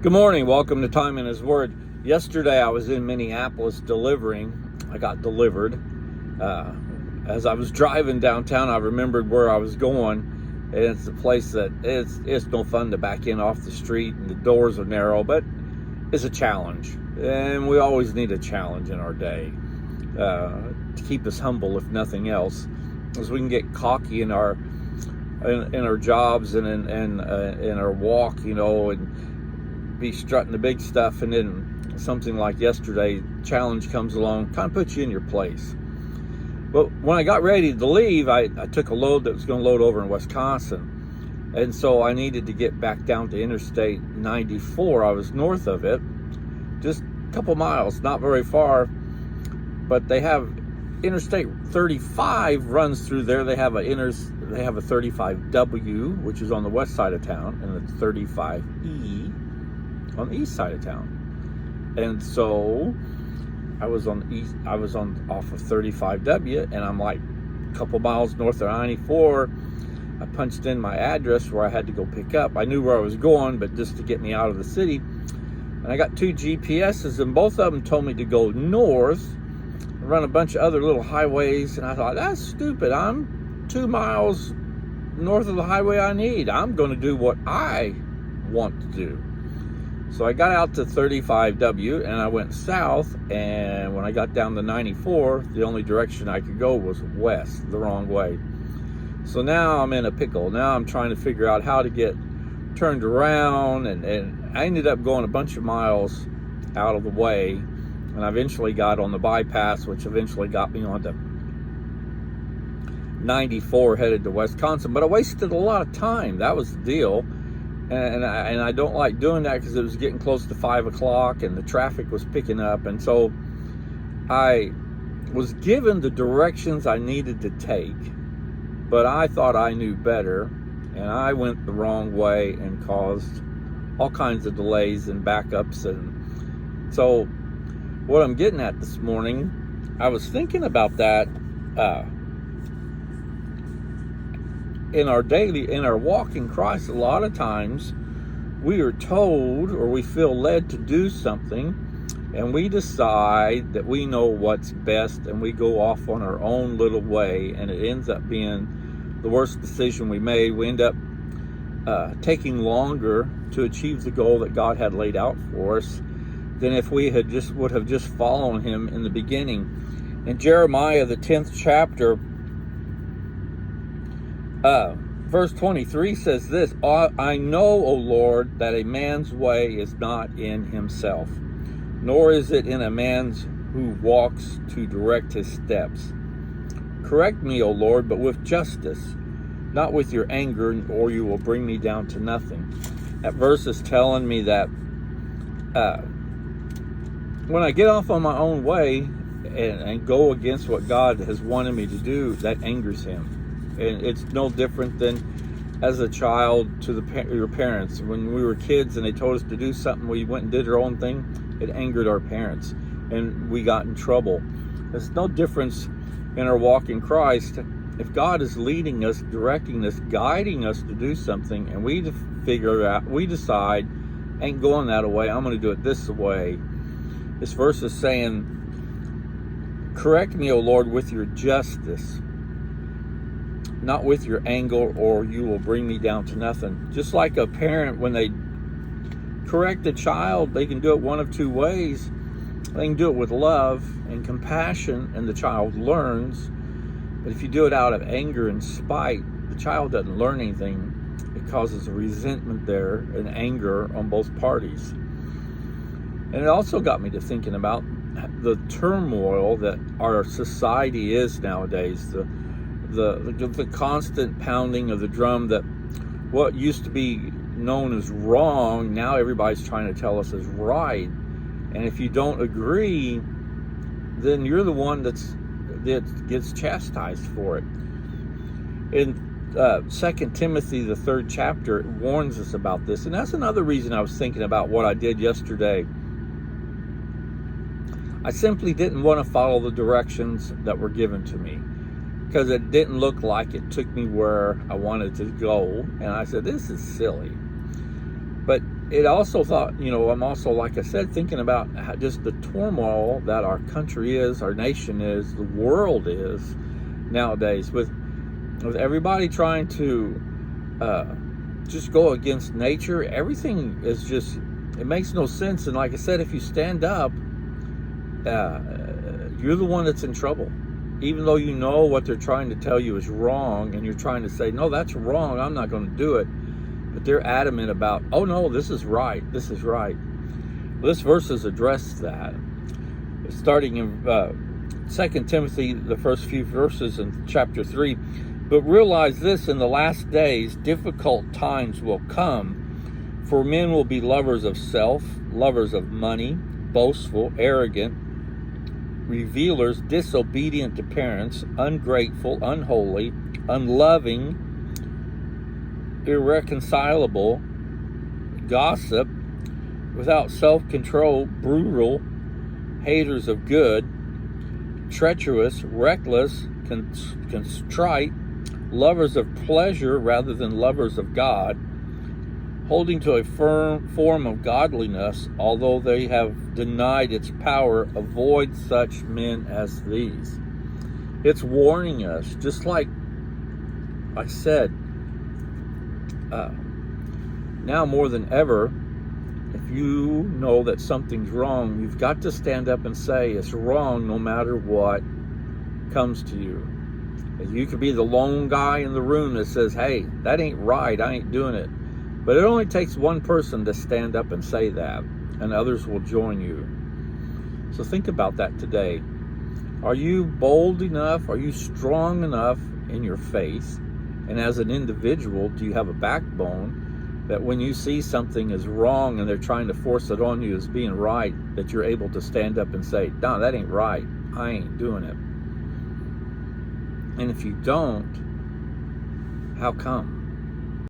Good morning. Welcome to Time in His Word. Yesterday I was in Minneapolis delivering. I got delivered. As I was driving downtown, I remembered where I was going. And it's a place that it's no fun to back in off the street, and the doors are narrow, but it's a challenge. And we always need a challenge in our day to keep us humble, if nothing else, as we can get cocky in our jobs and in our walk, and be strutting the big stuff, and then something like yesterday, challenge comes along, kind of puts you in your place. But when I got ready to leave, I took a load that was going to load over in Wisconsin, and so I needed to get back down to Interstate 94. I was north of it, just a couple miles, not very far, but they have Interstate 35 runs through there. They have a 35W, which is on the west side of town, and a 35E on the east side of town. And so I was off of 35W, and I'm like a couple miles north of 94. I punched in my address where I had to go pick up. I knew where I was going, but just to get me out of the city. And I got two GPSs, and both of them told me to go north, run a bunch of other little highways. And I thought, that's stupid. I'm 2 miles north of the highway I need. I'm going to do what I want to do. So I got out to 35W and I went south, and when I got down to 94, the only direction I could go was west, the wrong way. So now I'm in a pickle. Now I'm trying to figure out how to get turned around, and I ended up going a bunch of miles out of the way, and I eventually got on the bypass, which eventually got me onto 94 headed to Wisconsin. But I wasted a lot of time. That was the deal. And I don't like doing that because it was getting close to 5 o'clock and the traffic was picking up. And so I was given the directions I needed to take, but I thought I knew better, and I went the wrong way and caused all kinds of delays and backups. And so what I'm getting at this morning, I was thinking about that in our walk in Christ. A lot of times we are told, or we feel led to do something, and we decide that we know what's best, and we go off on our own little way, and it ends up being the worst decision we made. We end up taking longer to achieve the goal that God had laid out for us than if we would have just followed him in the beginning. In Jeremiah, the 10th chapter, verse 23 says this: I know, O Lord, that a man's way is not in himself, nor is it in a man's who walks to direct his steps. Correct me, O Lord, but with justice, not with your anger, or you will bring me down to nothing. That verse is telling me that when I get off on my own way and go against what God has wanted me to do, that angers him. And it's no different than as a child to your parents. When we were kids and they told us to do something, we went and did our own thing. It angered our parents, and we got in trouble. There's no difference in our walk in Christ. If God is leading us, directing us, guiding us to do something, and we decide, ain't going that way, I'm going to do it this way. This verse is saying, correct me, O Lord, with your justice, not with your anger, or you will bring me down to nothing. Just like a parent, when they correct a child, they can do it one of two ways. They can do it with love and compassion, and the child learns. But if you do it out of anger and spite, the child doesn't learn anything. It causes a resentment there and anger on both parties. And it also got me to thinking about the turmoil that our society is nowadays, the constant pounding of the drum, that what used to be known as wrong, now everybody's trying to tell us is right. And if you don't agree, then you're the one that gets chastised for it. In 2 Timothy, the 3rd chapter, it warns us about this. And that's another reason I was thinking about what I did yesterday. I simply didn't want to follow the directions that were given to me, because it didn't look like it took me where I wanted to go. And I said, this is silly. But it also thought, I'm also, like I said, thinking about just the turmoil that our country is, our nation is, the world is nowadays, with everybody trying to just go against nature. Everything is just, it makes no sense. And like I said, if you stand up, you're the one that's in trouble. Even though you know what they're trying to tell you is wrong, and you're trying to say, no, that's wrong, I'm not going to do it. But they're adamant about, oh no, this is right, this is right. Well, this verse has addressed that. Starting in 2 Timothy, the first few verses in chapter 3. But realize this, in the last days, difficult times will come, for men will be lovers of self, lovers of money, boastful, arrogant, revealers, disobedient to parents, ungrateful, unholy, unloving, irreconcilable, gossip, without self-control, brutal, haters of good, treacherous, reckless, contrite, lovers of pleasure rather than lovers of God, holding to a firm form of godliness, although they have denied its power. Avoid such men as these. It's warning us, just like I said, now more than ever, if you know that something's wrong, you've got to stand up and say it's wrong no matter what comes to you. You could be the lone guy in the room that says, hey, that ain't right, I ain't doing it. But it only takes one person to stand up and say that, and others will join you. So think about that today. Are you bold enough? Are you strong enough in your faith? And as an individual, do you have a backbone that when you see something is wrong and they're trying to force it on you as being right, that you're able to stand up and say, no, that ain't right, I ain't doing it? And if you don't, how come?